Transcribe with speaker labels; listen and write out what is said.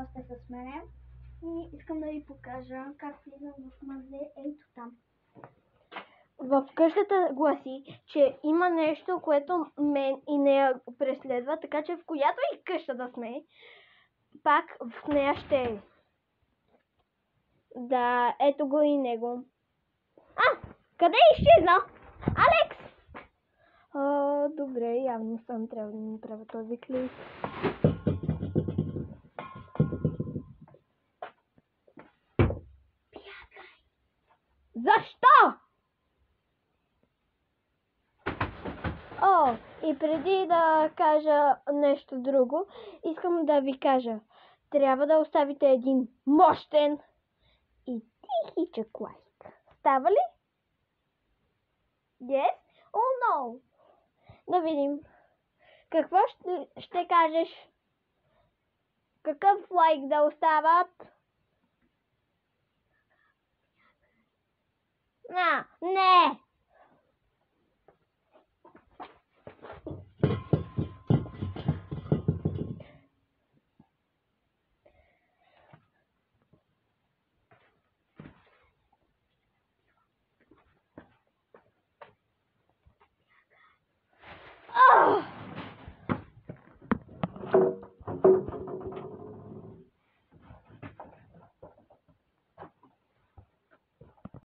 Speaker 1: отново сте с мене и искам да ви покажа как влизам в мазе. Ето там. В къщата гласи, че има нещо, което мен и нея преследва, така че в която и къща да сме, пак в нея ще е. Да, ето го и него. Къде изчезна? Алекс! Добре, явно съм трябва да направя този клип. Защо? И преди да кажа нещо друго, искам да ви кажа, трябва да оставите един мощен и тихичък лайк. Става ли? Yes? Oh no! Да видим. Какво ще кажеш? Какъв лайк да остават? Не!